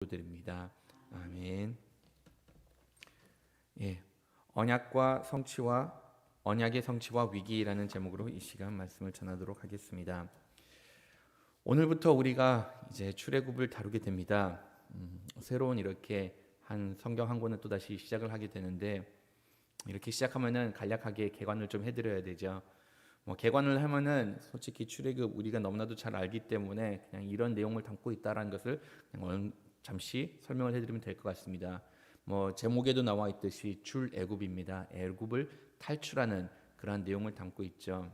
드립니다. 아멘. 예, 언약과 성취와 언약의 성취와 위기라는 제목으로 이 시간 말씀을 전하도록 하겠습니다. 오늘부터 우리가 이제 출애굽을 다루게 됩니다. 새로운 이렇게 한 성경 한 권을 또 다시 시작을 하게 되는데, 이렇게 시작하면은 간략하게 개관을 좀 해드려야 되죠. 개관을 하면은 솔직히 출애굽 우리가 너무나도 잘 알기 때문에 그냥 이런 내용을 담고 있다라는 것을 그냥 잠시 설명을 해드리면 될 것 같습니다. 제목에도 나와 있듯이 출애굽입니다. 애굽을 탈출하는 그러한 내용을 담고 있죠.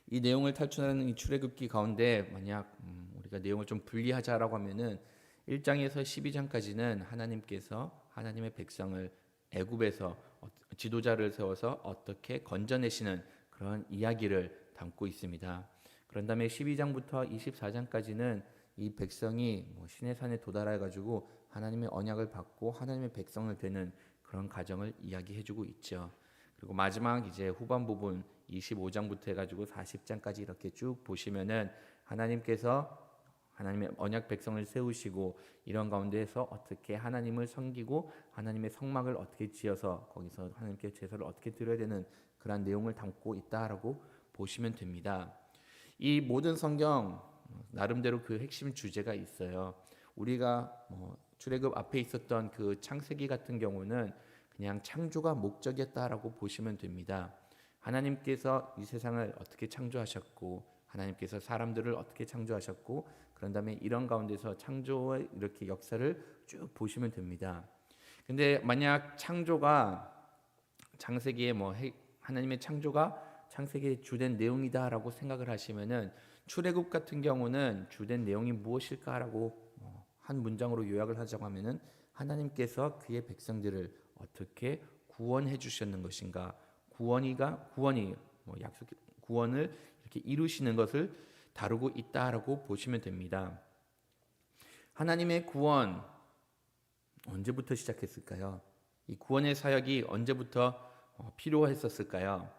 이 내용을 탈출하는 이 출애굽기 가운데 만약 우리가 내용을 좀 분리하자라고 하면은 1장에서 12장까지는 하나님께서 하나님의 백성을 애굽에서 지도자를 세워서 어떻게 건져내시는 그런 이야기를 담고 있습니다. 그런 다음에 12장부터 24장까지는 이 백성이 시내 산에 도달해 가지고 하나님의 언약을 받고 하나님의 백성을 되는 그런 과정을 이야기해주고 있죠. 그리고 마지막 이제 후반 부분 25장부터 해가지고 40장까지 이렇게 쭉 보시면은 하나님께서 하나님의 언약 백성을 세우시고 이런 가운데에서 어떻게 하나님을 섬기고 하나님의 성막을 어떻게 지어서 거기서 하나님께 제사를 어떻게 드려야 되는 그런 내용을 담고 있다라고 보시면 됩니다. 이 모든 성경 나름대로 그 핵심 주제가 있어요. 우리가 출애굽 앞에 있었던 그 창세기 같은 경우는 그냥 창조가 목적이었다라고 보시면 됩니다. 하나님께서 이 세상을 어떻게 창조하셨고 하나님께서 사람들을 어떻게 창조하셨고 그런 다음에 이런 가운데서 창조의 이렇게 역사를 쭉 보시면 됩니다. 근데 만약 창조가 창세기에 하나님의 창조가 창세기의 주된 내용이다라고 생각을 하시면은 출애굽 같은 경우는 주된 내용이 무엇일까라고 한 문장으로 요약을 하자고 하면은 하나님께서 그의 백성들을 어떻게 구원해 주셨는 것인가, 구원이 구원을 이렇게 이루시는 것을 다루고 있다라고 보시면 됩니다. 하나님의 구원 언제부터 시작했을까요? 이 구원의 사역이 언제부터 필요했었을까요?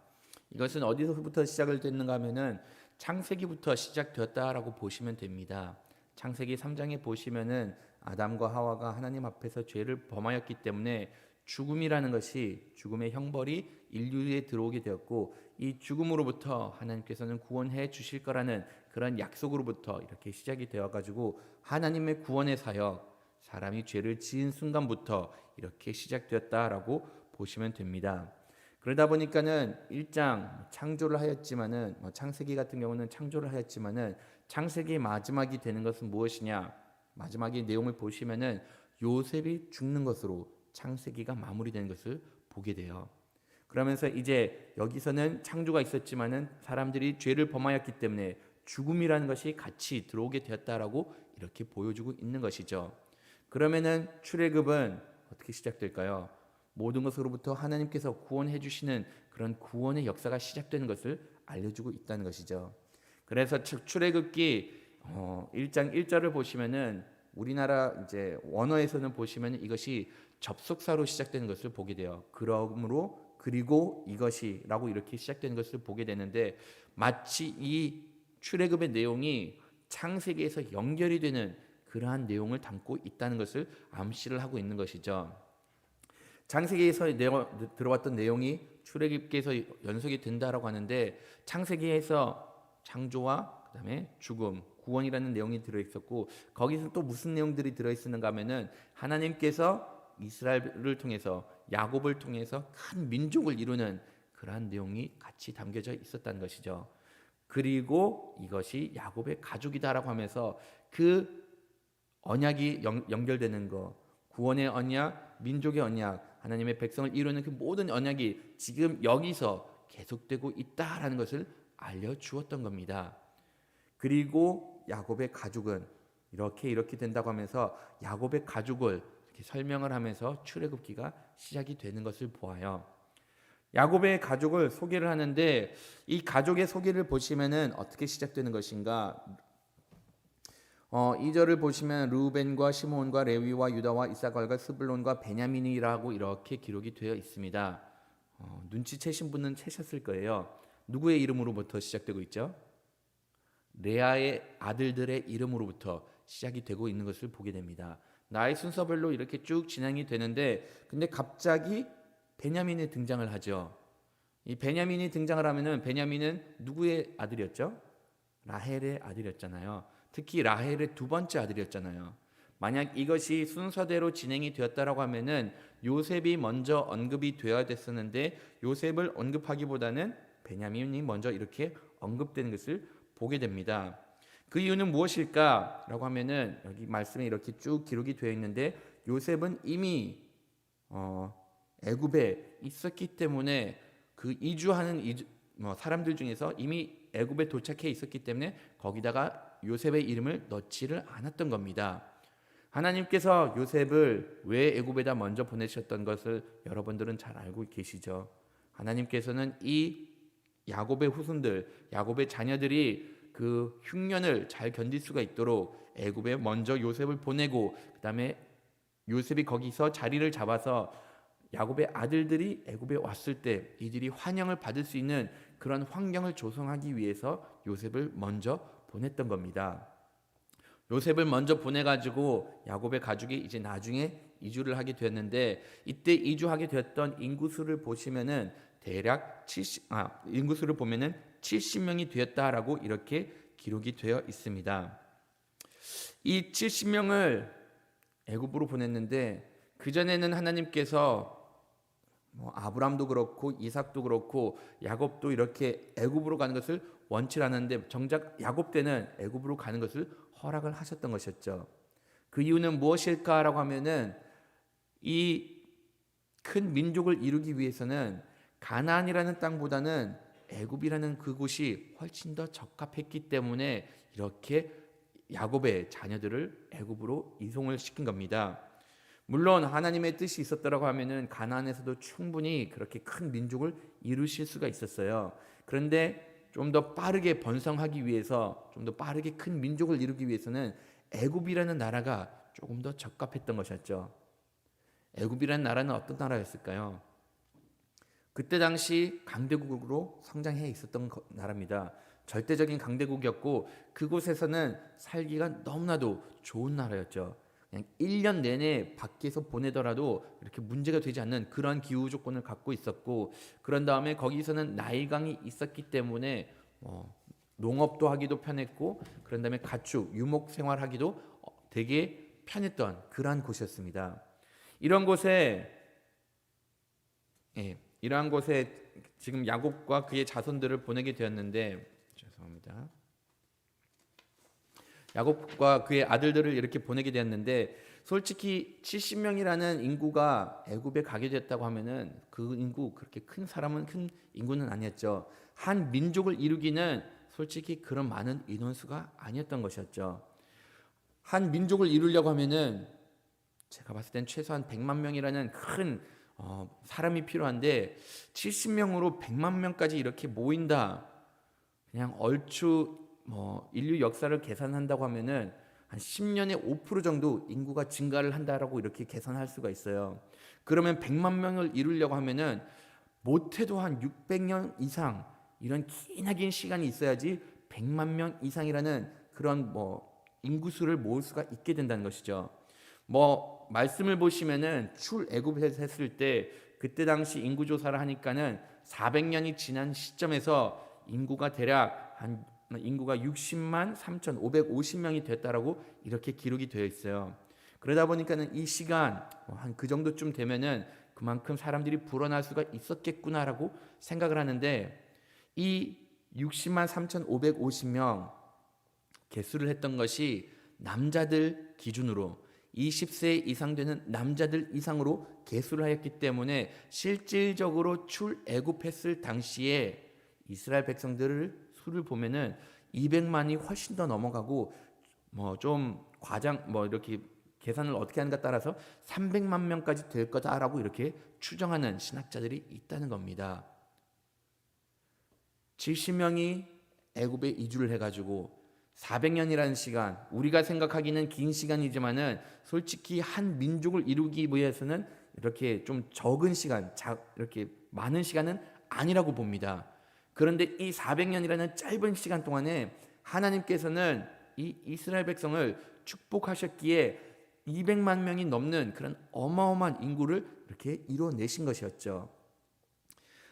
이것은 어디서부터 시작을 됐는가 하면은 창세기부터 시작되었다라고 보시면 됩니다. 창세기 3장에 보시면은 아담과 하와가 하나님 앞에서 죄를 범하였기 때문에 죽음이라는 것이 죽음의 형벌이 인류에 들어오게 되었고 이 죽음으로부터 하나님께서는 구원해 주실 거라는 그런 약속으로부터 이렇게 시작이 되어 가지고 하나님의 구원의 사역, 사람이 죄를 지은 순간부터 이렇게 시작되었다라고 보시면 됩니다. 그러다 보니까는 1장 창조를 하였지만은 창세기 같은 경우는 창조를 하였지만은 창세기의 마지막이 되는 것은 무엇이냐? 마지막의 내용을 보시면은 요셉이 죽는 것으로 창세기가 마무리되는 것을 보게 돼요. 그러면서 이제 여기서는 창조가 있었지만은 사람들이 죄를 범하였기 때문에 죽음이라는 것이 같이 들어오게 되었다라고 이렇게 보여주고 있는 것이죠. 그러면은 출애굽은 어떻게 시작될까요? 모든 것으로부터 하나님께서 구원해 주시는 그런 구원의 역사가 시작되는 것을 알려주고 있다는 것이죠. 그래서 출애굽기 1장 1절을 보시면은 우리나라 이제 원어에서는 보시면 이것이 접속사로 시작되는 것을 보게 돼요. 그러므로 그리고 이것이라고 이렇게 시작되는 것을 보게 되는데 마치 이 출애굽의 내용이 창세기에서 연결이 되는 그러한 내용을 담고 있다는 것을 암시를 하고 있는 것이죠. 창세기에서 들어왔던 내용이 출애굽기에서 연속이 된다라고 하는데 창세기에서 창조와 그다음에 죽음, 구원이라는 내용이 들어 있었고 거기서 또 무슨 내용들이 들어 있었는가 하면은 하나님께서 이스라엘을 통해서 야곱을 통해서 큰 민족을 이루는 그러한 내용이 같이 담겨져 있었다는 것이죠. 그리고 이것이 야곱의 가족이다라고 하면서 그 언약이 연결되는 것, 구원의 언약, 민족의 언약, 하나님의 백성을 이루는 그 모든 언약이 지금 여기서 계속되고 있다라는 것을 알려주었던 겁니다. 그리고 야곱의 가족은 이렇게 된다고 하면서 야곱의 가족을 이렇게 설명을 하면서 출애굽기가 시작이 되는 것을 보아요. 야곱의 가족을 소개를 하는데 이 가족의 소개를 보시면은 어떻게 시작되는 것인가? 2절을 보시면 루벤과 시므온과 레위와 유다와 이사갈과 스불론과 베냐민이라고 이렇게 기록이 되어 있습니다. 눈치채신 분은 채셨을 거예요. 누구의 이름으로부터 시작되고 있죠? 레아의 아들들의 이름으로부터 시작이 되고 있는 것을 보게 됩니다. 나의 순서별로 이렇게 쭉 진행이 되는데 근데 갑자기 베냐민이 등장을 하죠. 이 베냐민이 등장을 하면은 베냐민은 누구의 아들이었죠? 라헬의 아들이었잖아요. 특히 라헬의 두 번째 아들이었잖아요. 만약 이것이 순서대로 진행이 되었다라고 하면은 요셉이 먼저 언급이 되어야 됐었는데 요셉을 언급하기보다는 베냐민이 먼저 이렇게 언급되는 것을 보게 됩니다. 그 이유는 무엇일까라고 하면은 여기 말씀에 이렇게 쭉 기록이 되어 있는데 요셉은 이미 애굽에 있었기 때문에 그 이주하는 사람들 중에서 이미 애굽에 도착해 있었기 때문에 거기다가 요셉의 이름을 넣지를 않았던 겁니다. 하나님께서 요셉을 왜 애굽에다 먼저 보내셨던 것을 여러분들은 잘 알고 계시죠. 하나님께서는 이 야곱의 후손들, 야곱의 자녀들이 그 흉년을 잘 견딜 수가 있도록 애굽에 먼저 요셉을 보내고 그다음에 요셉이 거기서 자리를 잡아서 야곱의 아들들이 애굽에 왔을 때 이들이 환영을 받을 수 있는 그런 환경을 조성하기 위해서 요셉을 먼저 보냈던 겁니다. 요셉을 먼저 보내가지고 야곱의 가족이 이제 나중에 이주를 하게 됐는데 이때 이주하게 되었던 인구수를 보시면은 대략 인구수를 보면은 70명이 되었다라고 이렇게 기록이 되어 있습니다. 이 70명을 애굽으로 보냈는데 그 전에는 하나님께서 아브람도 그렇고 이삭도 그렇고 야곱도 이렇게 애굽으로 가는 것을 원치 않았는데 정작 야곱 때는 애굽으로 가는 것을 허락을 하셨던 것이었죠. 그 이유는 무엇일까라고 하면은 이 큰 민족을 이루기 위해서는 가나안이라는 땅보다는 애굽이라는 그곳이 훨씬 더 적합했기 때문에 이렇게 야곱의 자녀들을 애굽으로 이송을 시킨 겁니다. 물론 하나님의 뜻이 있었다라고 하면은 가나안에서도 충분히 그렇게 큰 민족을 이루실 수가 있었어요. 그런데 좀 더 빠르게 번성하기 위해서 좀 더 빠르게 큰 민족을 이루기 위해서는 애굽이라는 나라가 조금 더 적합했던 것이었죠. 애굽이라는 나라는 어떤 나라였을까요? 그때 당시 강대국으로 성장해 있었던 나라입니다. 절대적인 강대국이었고 그곳에서는 살기가 너무나도 좋은 나라였죠. 그냥 1년 내내 밖에서 보내더라도 이렇게 문제가 되지 않는 그런 기후 조건을 갖고 있었고 그런 다음에 거기서는 나일강이 있었기 때문에 농업도 하기도 편했고 그런 다음에 가축, 유목 생활하기도 되게 편했던 그러한 곳이었습니다. 이러한 곳에 지금 야곱과 그의 자손들을 보내게 되었는데 죄송합니다. 야곱과 그의 아들들을 이렇게 보내게 되었는데 솔직히 70명이라는 인구가 애굽에 가게 됐다고 하면은 그 인구 그렇게 큰 인구는 아니었죠. 한 민족을 이루기는 솔직히 그런 많은 인원수가 아니었던 것이었죠. 한 민족을 이루려고 하면은 제가 봤을 땐 최소한 100만 명이라는 큰 사람이 필요한데 70명으로 100만 명까지 이렇게 모인다. 그냥 얼추 인류 역사를 계산한다고 하면은 한 10년에 5% 정도 인구가 증가를 한다라고 이렇게 계산할 수가 있어요. 그러면 100만 명을 이루려고 하면은 못해도 한 600년 이상 이런 기나긴 시간이 있어야지 100만 명 이상이라는 그런 인구수를 모을 수가 있게 된다는 것이죠. 말씀을 보시면은 출애굽에서 했을 때 그때 당시 인구 조사를 하니까는 400년이 지난 시점에서 인구가 대략 인구가 60만 3,550명이 됐다라고 이렇게 기록이 되어 있어요. 그러다 보니까는 이 시간 한 그 정도쯤 되면은 그만큼 사람들이 불어날 수가 있었겠구나라고 생각을 하는데 이 60만 3,550명 개수를 했던 것이 남자들 기준으로 20세 이상 되는 남자들 이상으로 개수를 하였기 때문에 실질적으로 출애굽했을 당시에 이스라엘 백성들을 수를 보면은 200만이 훨씬 더 넘어가고 좀 이렇게 계산을 어떻게 하는가 따라서 300만 명까지 될 거다라고 이렇게 추정하는 신학자들이 있다는 겁니다. 70명이 애굽에 이주를 해가지고 400년이라는 시간, 우리가 생각하기는 긴 시간이지만은 솔직히 한 민족을 이루기 위해서는 이렇게 좀 적은 시간, 이렇게 많은 시간은 아니라고 봅니다. 그런데 이 400년이라는 짧은 시간 동안에 하나님께서는 이 이스라엘 백성을 축복하셨기에 200만 명이 넘는 그런 어마어마한 인구를 이렇게 이뤄내신 것이었죠.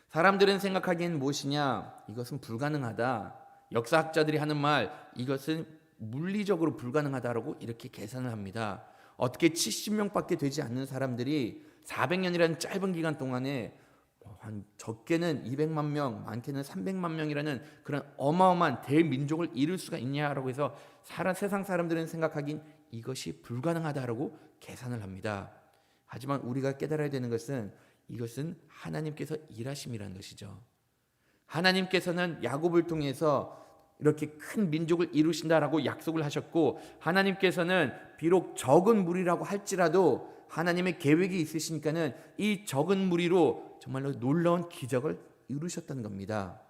사람들은 생각하기엔 무엇이냐? 이것은 불가능하다. 역사학자들이 하는 말, 이것은 물리적으로 불가능하다라고 이렇게 계산을 합니다. 어떻게 70명밖에 되지 않는 사람들이 400년이라는 짧은 기간 동안에 한 적게는 200만 명, 많게는 300만 명이라는 그런 어마어마한 대민족을 이룰 수가 있냐라고 해서 세상 사람들은 생각하긴 이것이 불가능하다라고 계산을 합니다. 하지만 우리가 깨달아야 되는 것은 이것은 하나님께서 일하심이라는 것이죠. 하나님께서는 야곱을 통해서 이렇게 큰 민족을 이루신다라고 약속을 하셨고, 하나님께서는 비록 적은 무리라고 할지라도 하나님의 계획이 있으시니까는 이 적은 무리로 정말로 놀라운 기적을 이루셨다는 겁니다.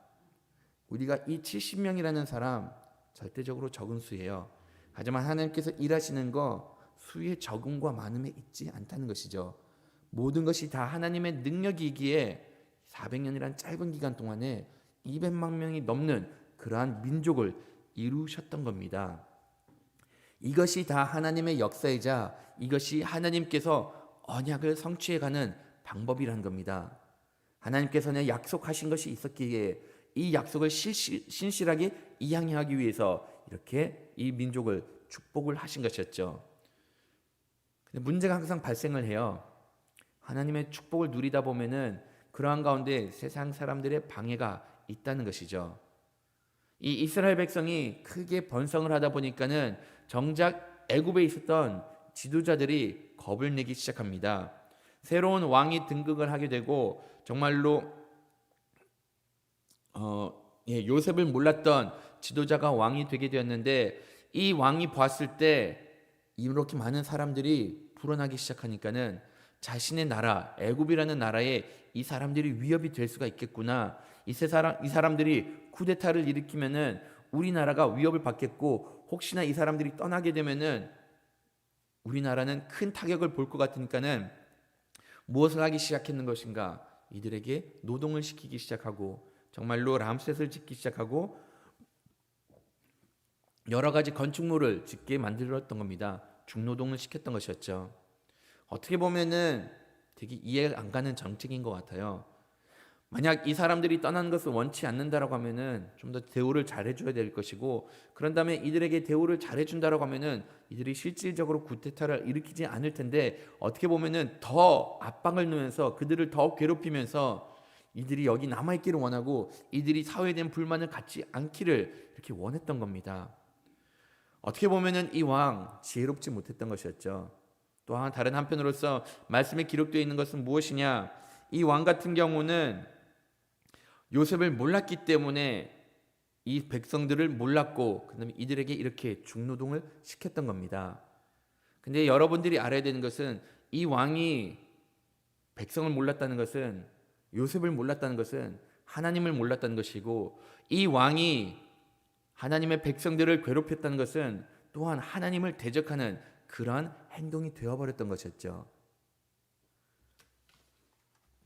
우리가 이 70명이라는 사람 절대적으로 적은 수예요. 하지만 하나님께서 일하시는 거 수의 적음과 많음에 있지 않다는 것이죠. 모든 것이 다 하나님의 능력이기에 400년이란 짧은 기간 동안에 200만 명이 넘는 그러한 민족을 이루셨던 겁니다. 이것이 다 하나님의 역사이자 이것이 하나님께서 언약을 성취해가는 방법이라는 겁니다. 하나님께서는 약속하신 것이 있었기에 이 약속을 신실하게 이행하기 위해서 이렇게 이 민족을 축복을 하신 것이었죠. 근데 문제가 항상 발생을 해요. 하나님의 축복을 누리다 보면은 그러한 가운데 세상 사람들의 방해가 있다는 것이죠. 이 이스라엘 백성이 크게 번성을 하다 보니까는 정작 애굽에 있었던 지도자들이 겁을 내기 시작합니다. 새로운 왕이 등극을 하게 되고 정말로 요셉을 몰랐던 지도자가 왕이 되게 되었는데, 이 왕이 보았을 때 이렇게 많은 사람들이 불어나기 시작하니까는 자신의 나라 애굽이라는 나라에 이 사람들이 위협이 될 수가 있겠구나. 이 사람들이 쿠데타를 일으키면은 우리나라가 위협을 받겠고, 혹시나 이 사람들이 떠나게 되면은 우리나라는 큰 타격을 볼 것 같으니까는 무엇을 하기 시작했는 것인가? 이들에게 노동을 시키기 시작하고 정말로 람셋을 짓기 시작하고 여러 가지 건축물을 짓게 만들었던 겁니다. 중노동을 시켰던 것이었죠. 어떻게 보면은 되게 이해 안 가는 정책인 것 같아요. 만약 이 사람들이 떠나는 것을 원치 않는다라고 하면은 좀 더 대우를 잘해줘야 될 것이고, 그런 다음에 이들에게 대우를 잘해준다라고 하면은 이들이 실질적으로 쿠데타를 일으키지 않을 텐데, 어떻게 보면은 더 압박을 넣으면서 그들을 더 괴롭히면서 이들이 여기 남아있기를 원하고 이들이 사회에 대한 불만을 갖지 않기를 이렇게 원했던 겁니다. 어떻게 보면은 이 왕 지혜롭지 못했던 것이었죠. 또한 다른 한편으로서 말씀에 기록되어 있는 것은 무엇이냐? 이 왕 같은 경우는 요셉을 몰랐기 때문에 이 백성들을 몰랐고 그다음에 이들에게 이렇게 중노동을 시켰던 겁니다. 근데 여러분들이 알아야 되는 것은 이 왕이 백성을 몰랐다는 것은, 요셉을 몰랐다는 것은 하나님을 몰랐다는 것이고, 이 왕이 하나님의 백성들을 괴롭혔다는 것은 또한 하나님을 대적하는 그러한 행동이 되어버렸던 것이었죠.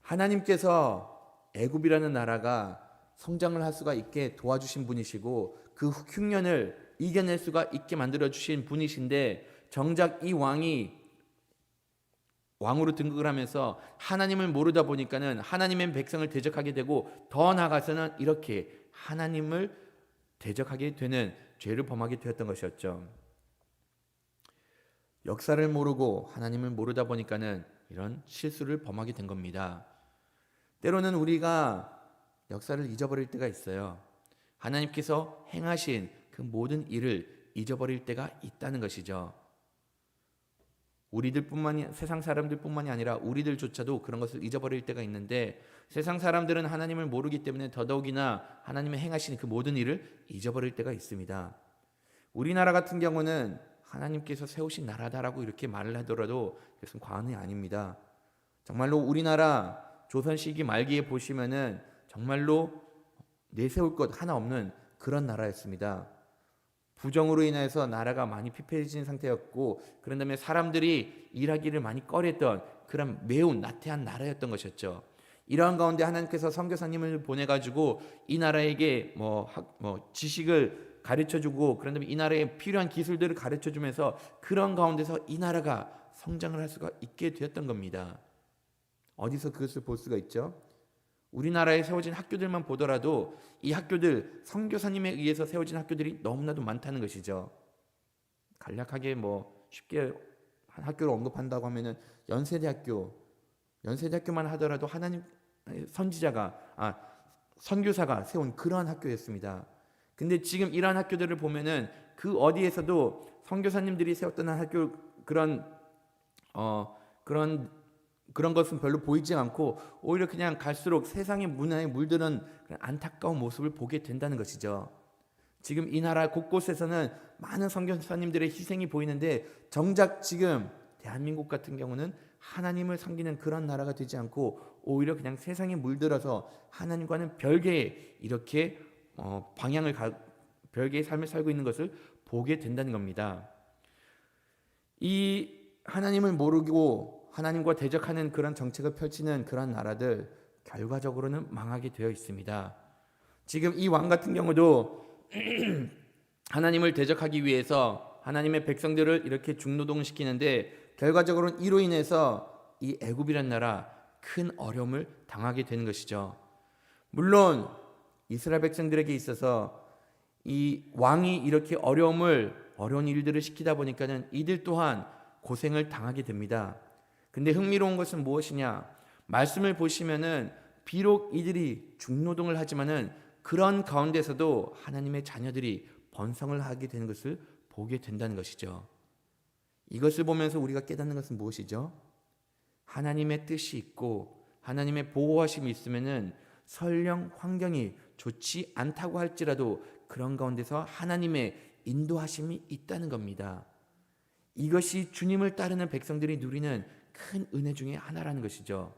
하나님께서 애굽이라는 나라가 성장을 할 수가 있게 도와주신 분이시고 그 흉년을 이겨낼 수가 있게 만들어주신 분이신데, 정작 이 왕이 왕으로 등극을 하면서 하나님을 모르다 보니까는 하나님의 백성을 대적하게 되고, 더 나아가서는 이렇게 하나님을 대적하게 되는 죄를 범하게 되었던 것이었죠. 역사를 모르고 하나님을 모르다 보니까는 이런 실수를 범하게 된 겁니다. 때로는 우리가 역사를 잊어버릴 때가 있어요. 하나님께서 행하신 그 모든 일을 잊어버릴 때가 있다는 것이죠. 세상 사람들뿐만이 아니라 우리들조차도 그런 것을 잊어버릴 때가 있는데, 세상 사람들은 하나님을 모르기 때문에 더더욱이나 하나님의 행하신 그 모든 일을 잊어버릴 때가 있습니다. 우리나라 같은 경우는 하나님께서 세우신 나라다라고 이렇게 말을 하더라도 그것은 과언이 아닙니다. 정말로 우리나라 조선 시기 말기에 보시면은 정말로 내세울 것 하나 없는 그런 나라였습니다. 부정으로 인해서 나라가 많이 피폐해진 상태였고, 그런 다음에 사람들이 일하기를 많이 꺼렸던 그런 매우 나태한 나라였던 것이었죠. 이러한 가운데 하나님께서 선교사님을 보내가지고 이 나라에게 지식을 가르쳐주고 그런 다음에 이 나라에 필요한 기술들을 가르쳐주면서 그런 가운데서 이 나라가 성장을 할 수가 있게 되었던 겁니다. 어디서 그것을 볼 수가 있죠? 우리나라에 세워진 학교들만 보더라도 이 학교들 선교사님에 의해서 세워진 학교들이 너무나도 많다는 것이죠. 간략하게 쉽게 한 학교를 언급한다고 하면은 연세대학교만 하더라도 하나님 선교사가 세운 그러한 학교였습니다. 근데 지금 이러한 학교들을 보면은 그 어디에서도 선교사님들이 세웠던 학교 그런 것은 별로 보이지 않고 오히려 그냥 갈수록 세상의 문화에 물드는 안타까운 모습을 보게 된다는 것이죠. 지금 이 나라 곳곳에서는 많은 선교사님들의 희생이 보이는데 정작 지금 대한민국 같은 경우는 하나님을 섬기는 그런 나라가 되지 않고 오히려 그냥 세상에 물들어서 하나님과는 별개의 이렇게 별개의 삶을 살고 있는 것을 보게 된다는 겁니다. 이 하나님을 모르고 하나님과 대적하는 그런 정책을 펼치는 그런 나라들 결과적으로는 망하게 되어 있습니다. 지금 이 왕 같은 경우도 하나님을 대적하기 위해서 하나님의 백성들을 이렇게 중노동시키는데 결과적으로는 이로 인해서 이 애굽이란 나라 큰 어려움을 당하게 되는 것이죠. 물론 이스라엘 백성들에게 있어서 이 왕이 이렇게 어려운 일들을 시키다 보니까는 이들 또한 고생을 당하게 됩니다. 근데 흥미로운 것은 무엇이냐? 말씀을 보시면은 비록 이들이 중노동을 하지만은 그런 가운데서도 하나님의 자녀들이 번성을 하게 되는 것을 보게 된다는 것이죠. 이것을 보면서 우리가 깨닫는 것은 무엇이죠? 하나님의 뜻이 있고 하나님의 보호하심이 있으면은 설령 환경이 좋지 않다고 할지라도 그런 가운데서 하나님의 인도하심이 있다는 겁니다. 이것이 주님을 따르는 백성들이 누리는 큰 은혜 중에 하나라는 것이죠.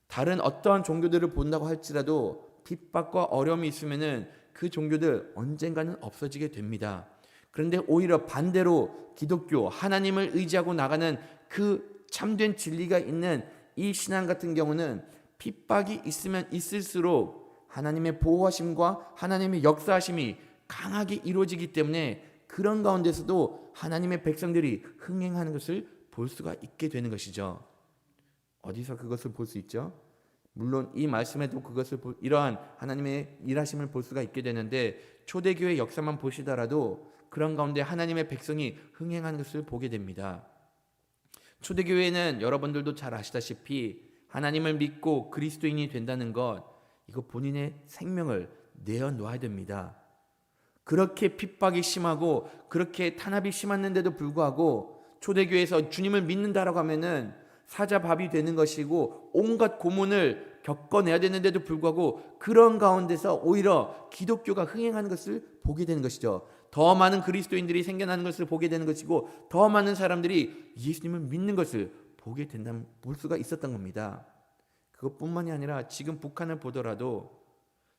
다른 어떠한 종교들을 본다고 할지라도 핍박과 어려움이 있으면은 그 종교들 언젠가는 없어지게 됩니다. 그런데 오히려 반대로 기독교, 하나님을 의지하고 나가는 그 참된 진리가 있는 이 신앙 같은 경우는 핍박이 있으면 있을수록 하나님의 보호하심과 하나님의 역사하심이 강하게 이루어지기 때문에 그런 가운데서도 하나님의 백성들이 흥행하는 것을 볼 수가 있게 되는 것이죠. 어디서 그것을 볼 수 있죠? 물론 이 말씀에도 이러한 하나님의 일하심을 볼 수가 있게 되는데 초대교회 역사만 보시더라도 그런 가운데 하나님의 백성이 흥행하는 것을 보게 됩니다. 초대교회는 여러분들도 잘 아시다시피 하나님을 믿고 그리스도인이 된다는 것, 이거 본인의 생명을 내어놓아야 됩니다. 그렇게 핍박이 심하고 그렇게 탄압이 심했는데도 불구하고 초대교회에서 주님을 믿는다라고 하면은 사자밥이 되는 것이고 온갖 고문을 겪어내야 되는데도 불구하고 그런 가운데서 오히려 기독교가 흥행하는 것을 보게 되는 것이죠. 더 많은 그리스도인들이 생겨나는 것을 보게 되는 것이고 더 많은 사람들이 예수님을 믿는 것을 볼 수가 있었던 겁니다. 그것뿐만이 아니라 지금 북한을 보더라도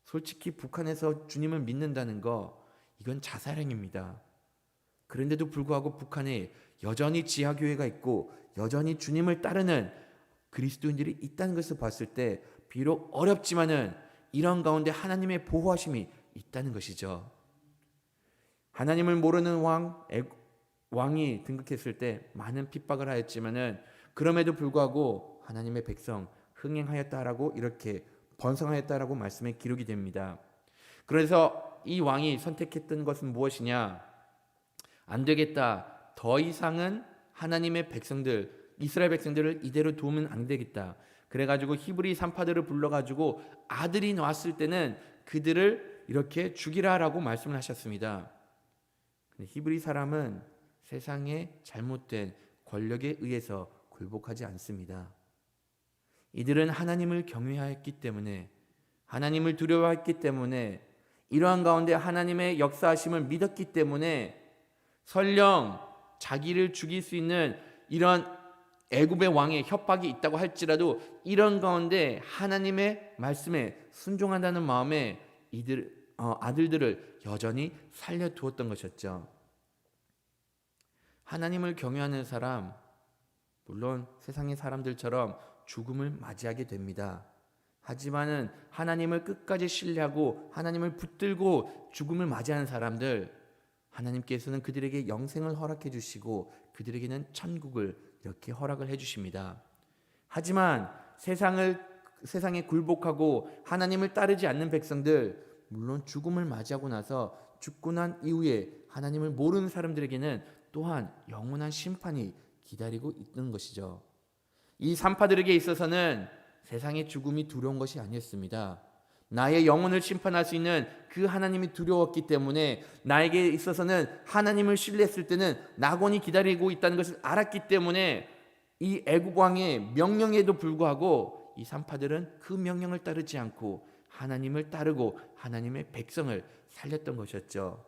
솔직히 북한에서 주님을 믿는다는 거 이건 자살행위입니다. 그런데도 불구하고 북한에 여전히 지하교회가 있고 여전히 주님을 따르는 그리스도인들이 있다는 것을 봤을 때 비록 어렵지만은 이런 가운데 하나님의 보호하심이 있다는 것이죠. 하나님을 모르는 왕이 등극했을 때 많은 핍박을 하였지만은 그럼에도 불구하고 하나님의 백성 흥행하였다라고 이렇게 번성하였다라고 말씀에 기록이 됩니다. 그래서 이 왕이 선택했던 것은 무엇이냐? 안 되겠다. 더 이상은 하나님의 백성들, 이스라엘 백성들을 이대로 두면 안 되겠다. 그래가지고 히브리 산파들을 불러가지고 아들이 나왔을 때는 그들을 이렇게 죽이라라고 말씀을 하셨습니다. 히브리 사람은 세상의 잘못된 권력에 의해서 굴복하지 않습니다. 이들은 하나님을 경외하였기 때문에 하나님을 두려워했기 때문에 이러한 가운데 하나님의 역사하심을 믿었기 때문에 설령 자기를 죽일 수 있는 이런 애굽의 왕의 협박이 있다고 할지라도 이런 가운데 하나님의 말씀에 순종한다는 마음에 아들들을 여전히 살려두었던 것이었죠. 하나님을 경외하는 사람, 물론 세상의 사람들처럼 죽음을 맞이하게 됩니다. 하지만은 하나님을 끝까지 신뢰하고 하나님을 붙들고 죽음을 맞이하는 사람들, 하나님께서는 그들에게 영생을 허락해 주시고 그들에게는 천국을 이렇게 허락을 해 주십니다. 하지만 세상에 굴복하고 하나님을 따르지 않는 백성들, 물론 죽음을 맞이하고 나서 죽고 난 이후에 하나님을 모르는 사람들에게는 또한 영원한 심판이 기다리고 있는 것이죠. 이 산파들에게 있어서는 세상의 죽음이 두려운 것이 아니었습니다. 나의 영혼을 심판할 수 있는 그 하나님이 두려웠기 때문에 나에게 있어서는 하나님을 신뢰했을 때는 낙원이 기다리고 있다는 것을 알았기 때문에 이 애굽 왕의 명령에도 불구하고 이 산파들은 그 명령을 따르지 않고 하나님을 따르고 하나님의 백성을 살렸던 것이었죠.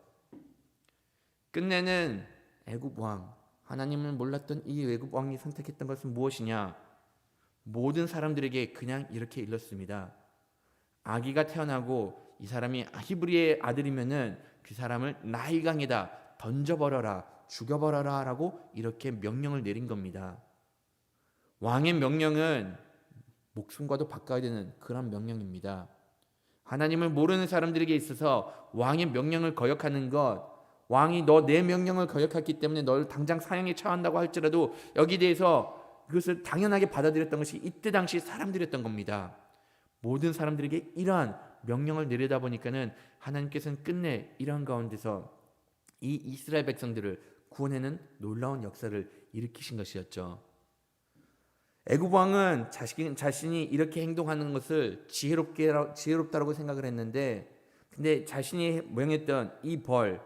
끝내는 애굽 왕, 하나님을 몰랐던 이 애굽 왕이 선택했던 것은 무엇이냐? 모든 사람들에게 그냥 이렇게 일렀습니다. 아기가 태어나고 이 사람이 히브리의 아들이면은 그 사람을 나일강에다 던져버려라, 죽여버려라 라고 이렇게 명령을 내린 겁니다. 왕의 명령은 목숨과도 바꿔야 되는 그런 명령입니다. 하나님을 모르는 사람들에게 있어서 왕의 명령을 거역하는 것, 왕이 너 내 명령을 거역했기 때문에 널 당장 사형에 처한다고 할지라도 여기에 대해서 그것을 당연하게 받아들였던 것이 이때 당시 사람들이었던 겁니다. 모든 사람들에게 이러한 명령을 내리다 보니까는 하나님께서는 끝내 이러한 가운데서 이 이스라엘 백성들을 구원해낸 놀라운 역사를 일으키신 것이었죠. 애굽 왕은 자신이 이렇게 행동하는 것을 지혜롭다고 생각을 했는데, 근데 자신이 명했던 이 벌,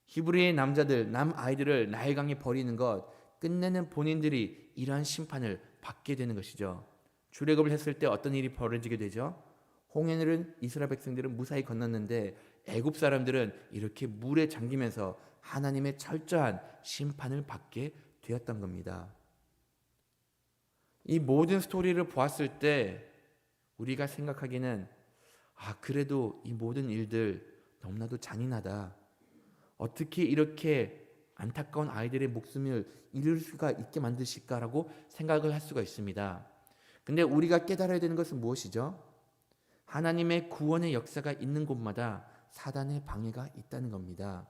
히브리의 남자들, 남 아이들을 나일강에 버리는 것, 끝내는 본인들이 이러한 심판을 받게 되는 것이죠. 출애굽을 했을 때 어떤 일이 벌어지게 되죠? 홍해를 이스라엘 백성들은 무사히 건넜는데 애굽 사람들은 이렇게 물에 잠기면서 하나님의 철저한 심판을 받게 되었던 겁니다. 이 모든 스토리를 보았을 때 우리가 생각하기는 그래도 이 모든 일들 너무나도 잔인하다. 어떻게 이렇게 안타까운 아이들의 목숨을 잃을 수가 있게 만드실까라고 생각을 할 수가 있습니다. 근데 우리가 깨달아야 되는 것은 무엇이죠? 하나님의 구원의 역사가 있는 곳마다 사단의 방해가 있다는 겁니다.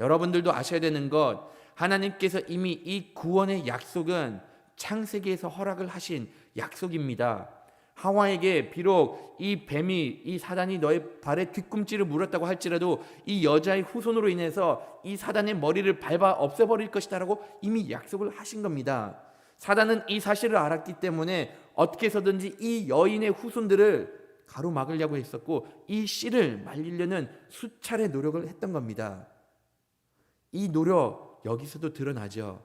여러분들도 아셔야 되는 것, 하나님께서 이미 이 구원의 약속은 창세기에서 허락을 하신 약속입니다. 하와에게 비록 이 뱀이, 이 사단이 너의 발에 뒤꿈치를 물었다고 할지라도 이 여자의 후손으로 인해서 이 사단의 머리를 밟아 없애버릴 것이다 라고 이미 약속을 하신 겁니다. 사단은 이 사실을 알았기 때문에 어떻게 해서든지 이 여인의 후손들을 가로막으려고 했었고 이 씨를 말리려는 수차례 노력을 했던 겁니다. 이 노력 여기서도 드러나죠.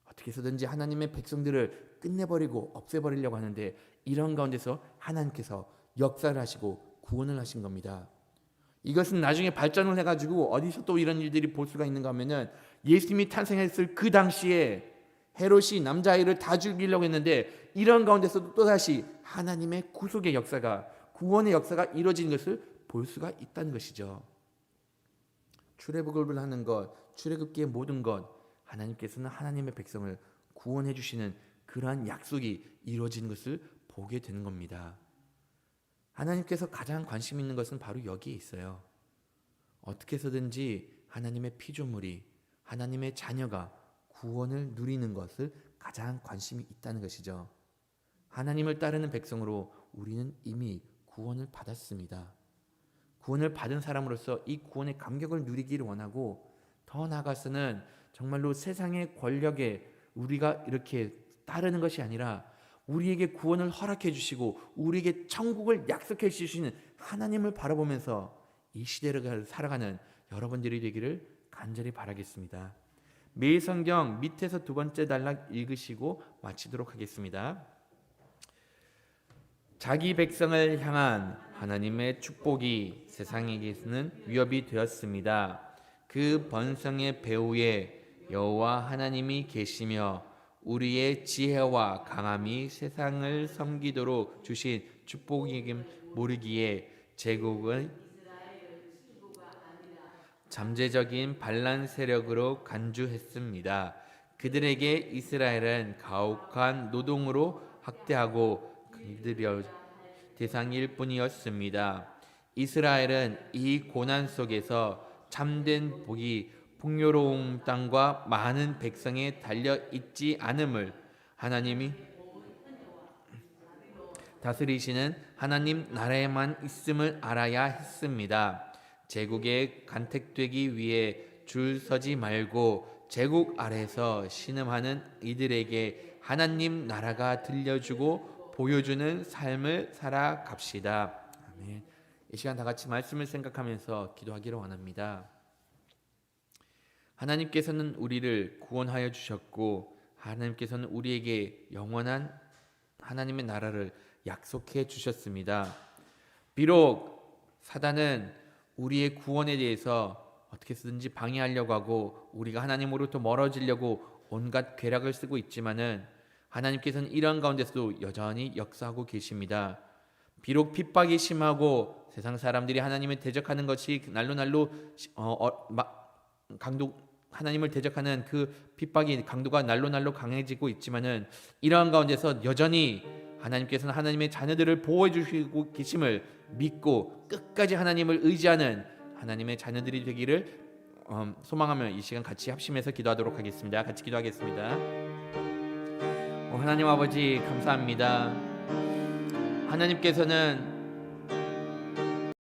어떻게 해서든지 하나님의 백성들을 끝내버리고 없애버리려고 하는데 이런 가운데서 하나님께서 역사를 하시고 구원을 하신 겁니다. 이것은 나중에 발전을 해가지고 어디서 또 이런 일들이 볼 수가 있는가 하면은 예수님이 탄생했을 그 당시에 헤롯이 남자아이를 다 죽이려고 했는데 이런 가운데서도 또다시 하나님의 구속의 역사가, 구원의 역사가 이루어진 것을 볼 수가 있다는 것이죠. 출애굽을 하는 것, 출애굽기의 모든 것, 하나님께서는 하나님의 백성을 구원해 주시는 그러한 약속이 이루어진 것을 보게 되는 겁니다. 하나님께서 가장 관심 있는 것은 바로 여기에 있어요. 어떻게 해서든지 하나님의 피조물이, 하나님의 자녀가 구원을 누리는 것을 가장 관심이 있다는 것이죠. 하나님을 따르는 백성으로 우리는 이미 구원을 받았습니다. 구원을 받은 사람으로서 이 구원의 감격을 누리기를 원하고, 더 나아가서는 정말로 세상의 권력에 우리가 이렇게 따르는 것이 아니라 우리에게 구원을 허락해 주시고 우리에게 천국을 약속해 주시는 하나님을 바라보면서 이 시대를 살아가는 여러분들이 되기를 간절히 바라겠습니다. 매일 성경 밑에서 두 번째 단락 읽으시고 마치도록 하겠습니다. 자기 백성을 향한 하나님의 축복이 세상에게서는 위협이 되었습니다. 그 번성의 배후에 여호와 하나님이 계시며 우리의 지혜와 강함이 세상을 섬기도록 주신 축복이긴 모르기에 제국은 잠재적인 반란 세력으로 간주했습니다. 그들에게 이스라엘은 가혹한 노동으로 학대하고 대상일 뿐이었습니다. 이스라엘은 이 고난 속에서 참된 복이 풍요로운 땅과 많은 백성에 달려 있지 않음을 하나님이 다스리시는 하나님 나라에만 있음을 알아야 했습니다. 제국에 간택되기 위해 줄 서지 말고 제국 아래서 신음하는 이들에게 하나님 나라가 들려주고 보여주는 삶을 살아갑시다. 아멘. 이 시간 다 같이 말씀을 생각하면서 기도하기를 원합니다. 하나님께서는 우리를 구원하여 주셨고 하나님께서는 우리에게 영원한 하나님의 나라를 약속해 주셨습니다. 비록 사단은 우리의 구원에 대해서 어떻게 쓰든지 방해하려고 하고 우리가 하나님으로부터 멀어지려고 온갖 괴략을 쓰고 있지만은 하나님께서는 이러한 가운데서도 여전히 역사하고 계십니다. 비록 핍박이 심하고 세상 사람들이 하나님을 대적하는 것이 날로 하나님을 대적하는 그 핍박이 강도가 날로 강해지고 있지만은 이러한 가운데서 여전히 하나님께서는 하나님의 자녀들을 보호해 주시고 계심을 믿고 끝까지 하나님을 의지하는 하나님의 자녀들이 되기를 소망하며 이 시간 같이 합심해서 기도하도록 하겠습니다. 같이 기도하겠습니다. 하나님 아버지 감사합니다. 하나님께서는